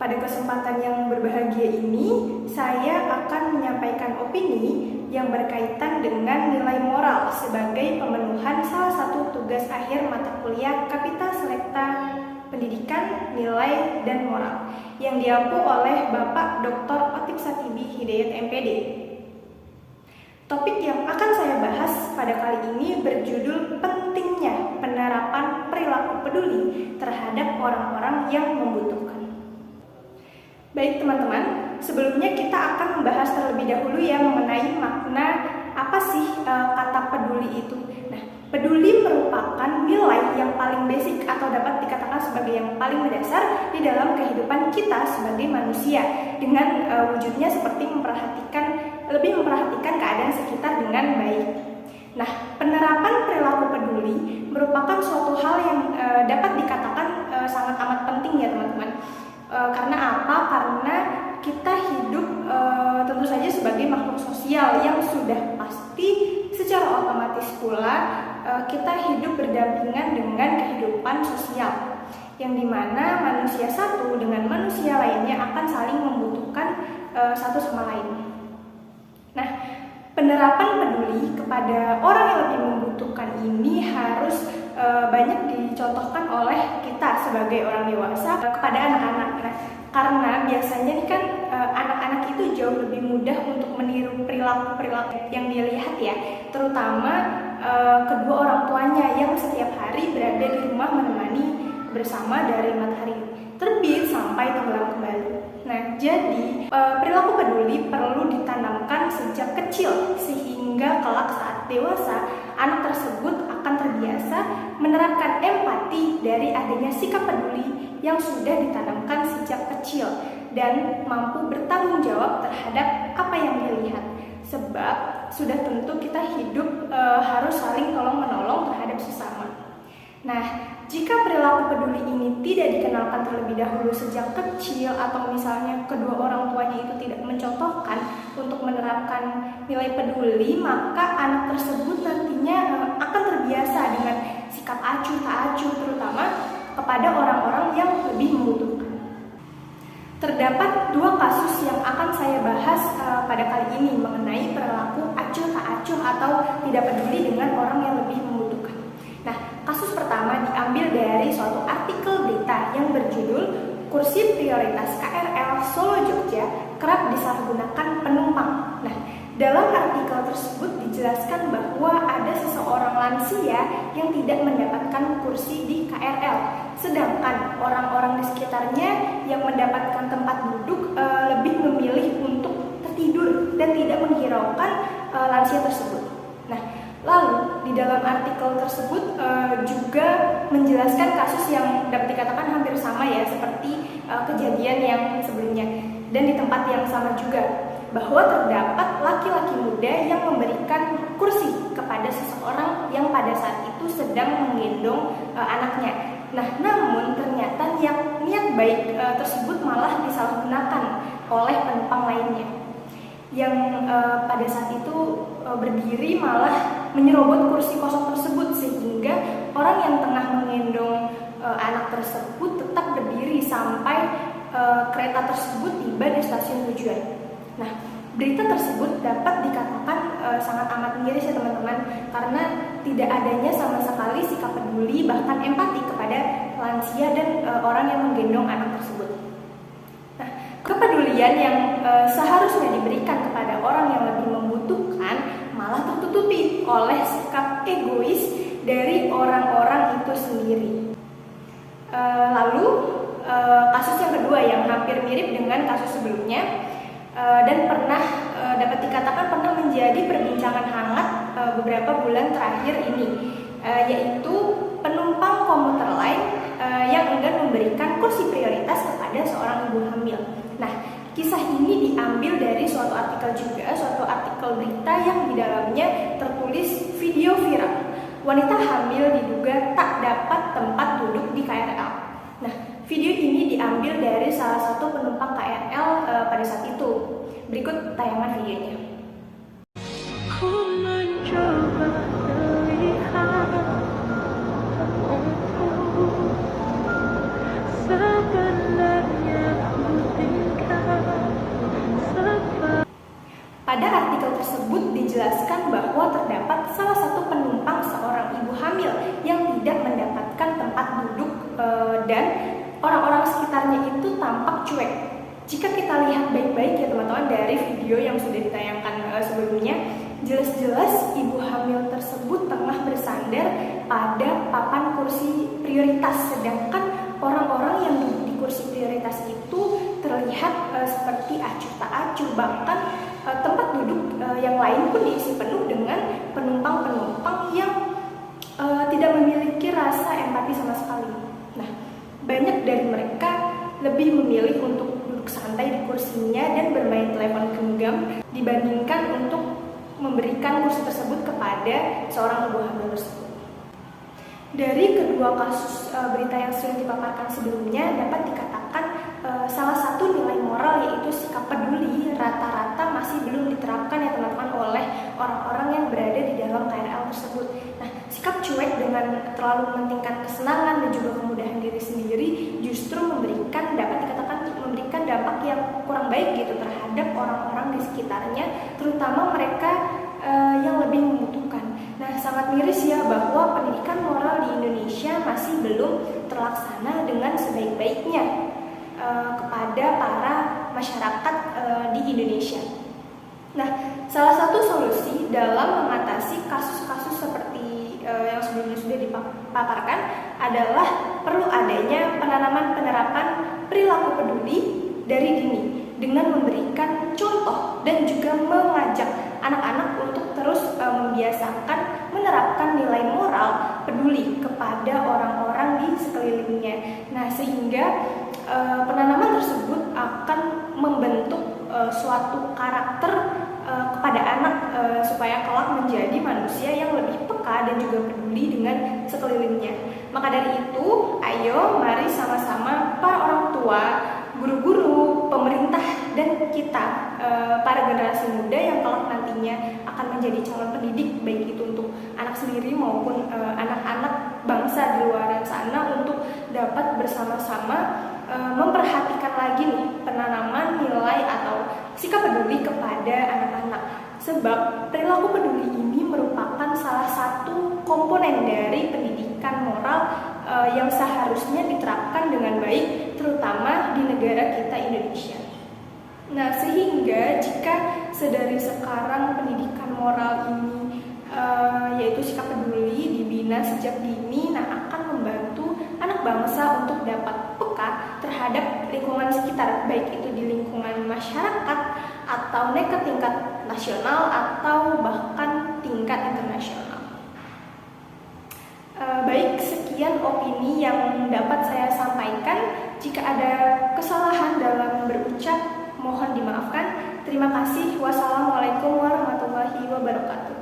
Pada kesempatan yang berbahagia ini, saya akan menyampaikan opini yang berkaitan dengan nilai moral sebagai pemenuhan salah satu tugas akhir mata kuliah Kapita Selekta Pendidikan, Nilai, dan Moral yang diampu oleh Bapak Dr. Otip Satibi Hidayat MPD. Topik yang akan saya bahas pada kali ini berjudul pentingnya penerapan perilaku peduli terhadap orang-orang yang membutuhkan. Baik teman-teman, sebelumnya kita akan membahas terlebih dahulu ya mengenai makna apa sih kata peduli itu. Nah, peduli merupakan nilai yang paling basic atau dapat dikatakan sebagai yang paling mendasar di dalam kehidupan kita sebagai manusia dengan wujudnya seperti lebih memperhatikan keadaan sekitar dengan baik. Nah, penerapan perilaku peduli merupakan suatu hal yang dapat dikatakan sangat amat penting ya teman-teman. Karena apa? Karena kita hidup tentu saja sebagai makhluk sosial yang sudah pasti secara otomatis pula kita hidup berdampingan dengan kehidupan sosial yang dimana manusia satu dengan manusia lainnya akan saling membutuhkan satu sama lain. Nah, penerapan peduli kepada orang yang lebih membutuhkan ini harus banyak dicontohkan oleh kita sebagai orang dewasa kepada anak-anak. Nah, karena biasanya nih kan anak-anak itu jauh lebih mudah untuk meniru perilaku-perilaku yang dia lihat ya, terutama kedua orang tuanya yang setiap hari berada di rumah menemani bersama dari matahari terbit sampai tenggelam kembali. Nah, jadi perilaku peduli perlu ditanamkan sejak kecil sehingga kelak saat dewasa anak tersebut akan terbiasa menerapkan empati dari adanya sikap peduli yang sudah ditanamkan sejak kecil dan mampu bertanggung jawab terhadap apa yang dilihat. Sebab sudah tentu kita hidup harus saling tolong-menolong terhadap sesama. Nah, jika perilaku peduli ini tidak dikenalkan terlebih dahulu sejak kecil atau misalnya kedua orang tuanya itu tidak mencontohkan untuk menerapkan nilai peduli, maka anak tersebut nantinya akan terbiasa dengan sikap acuh tak acuh terutama kepada orang-orang yang lebih membutuhkan. Terdapat dua kasus yang akan saya bahas pada kali ini mengenai perilaku acuh tak acuh atau tidak peduli dengan orang yang lebih membutuhkan. Nah, kasus pertama diambil dari suatu artikel berita yang berjudul Kursi Prioritas KRL Solo Jogja kerap disalahgunakan penumpang. Nah, dalam artikel tersebut dijelaskan bahwa ada seseorang lansia yang tidak mendapatkan kursi di KRL, sedangkan orang-orang di sekitarnya yang mendapatkan tempat duduk lebih memilih untuk tertidur dan tidak menghiraukan lansia tersebut. Nah, lalu di dalam artikel tersebut juga menjelaskan kasus yang dapat dikatakan hampir sama ya seperti kejadian yang sebelumnya dan di tempat yang sama juga, bahwa terdapat laki-laki muda yang memberikan kursi kepada seseorang yang pada saat itu sedang menggendong anaknya. Nah, namun ternyata niat baik tersebut malah disalahgunakan oleh penumpang lainnya yang pada saat itu berdiri malah menyerobot kursi kosong tersebut sehingga orang yang tengah menggendong anak tersebut tetap berdiri sampai kereta tersebut tiba di stasiun tujuan. Nah, berita tersebut dapat dikatakan sangat amat miris ya teman-teman, karena tidak adanya sama sekali sikap peduli bahkan empati kepada lansia dan orang yang menggendong anak tersebut. Nah, kepedulian yang seharusnya diberikan kepada orang yang lebih membutuhkan malah tertutupi oleh sikap egois dari orang-orang itu sendiri. Lalu kasus yang kedua yang hampir mirip dengan kasus sebelumnya dan dapat dikatakan pernah menjadi perbincangan hangat beberapa bulan terakhir ini, yaitu penumpang komuter lain yang enggan memberikan kursi prioritas kepada seorang ibu hamil. Nah, kisah ini diambil dari suatu artikel berita yang di dalamnya tertulis video viral. Wanita hamil diduga tak dapat tempat duduk di KRL. Nah, video ini diambil dari salah satu penumpang KRL pada saat itu. Berikut tayangan videonya. Ku mencoba melihat sebenarnya ku dan orang-orang sekitarnya itu tampak cuek. Jika kita lihat baik-baik ya teman-teman dari video yang sudah ditayangkan sebelumnya, jelas-jelas ibu hamil tersebut tengah bersandar pada papan kursi prioritas, sedangkan orang-orang yang duduk di kursi prioritas itu terlihat seperti acuh tak acuh, bahkan tempat duduk yang lain pun diisi penuh dengan penumpang-penumpang yang tidak memiliki rasa empati sama sekali. Nah, banyak dari mereka lebih memilih untuk duduk santai di kursinya dan bermain telepon genggam dibandingkan untuk memberikan kursi tersebut kepada seorang ibu hamil tersebut. Dari kedua kasus berita yang sudah dipaparkan sebelumnya dapat dikatakan salah satu nilai moral yaitu sikap peduli rata-rata masih belum diterapkan ya teman-teman oleh orang-orang yang berada di dalam KRL tersebut. Nah, sikap cuek dengan terlalu mementingkan kesenangan dan juga kemudahan diri sendiri justru dapat dikatakan memberikan dampak yang kurang baik gitu terhadap orang-orang di sekitarnya, terutama mereka yang lebih membutuhkan. Nah, sangat miris ya bahwa pendidikan moral di Indonesia masih belum terlaksana dengan sebaik-baiknya kepada para masyarakat di Indonesia. Nah, salah satu solusi dalam mengatasi kasus-kasus seperti yang sebelumnya sudah dipaparkan adalah perlu adanya penerapan perilaku peduli dari dini dengan memberikan contoh dan juga mengajak anak-anak untuk terus membiasakan menerapkan nilai moral peduli kepada orang-orang di sekelilingnya. Nah, sehingga penanaman tersebut akan membentuk suatu karakter kepada anak supaya kelak menjadi manusia yang lebih peka dan juga peduli dengan sekelilingnya. Maka dari itu, ayo mari sama-sama para orang tua, guru-guru, pemerintah, dan kita para generasi muda yang kelak nantinya akan menjadi calon pendidik, baik itu untuk anak sendiri maupun anak-anak bangsa di luar sana, untuk dapat bersama-sama memperhatikan lagi nih penanaman nilai atau sikap peduli kepada anak-anak. Sebab perilaku peduli ini merupakan salah satu komponen dari pendidikan moral yang seharusnya diterapkan dengan baik, terutama di negara kita Indonesia. Nah, sehingga jika sedari sekarang pendidikan moral ini yaitu sikap peduli dibina sejak dini, nah akan membantu anak bangsa untuk dapat peka terhadap lingkungan sekitar, baik itu di lingkungan masyarakat atau naik ke tingkat nasional atau bahkan tingkat internasional. Baik, sekian opini yang dapat saya sampaikan. Jika ada kesalahan dalam berucap, mohon dimaafkan. Terima kasih. Wassalamualaikum warahmatullahi wabarakatuh.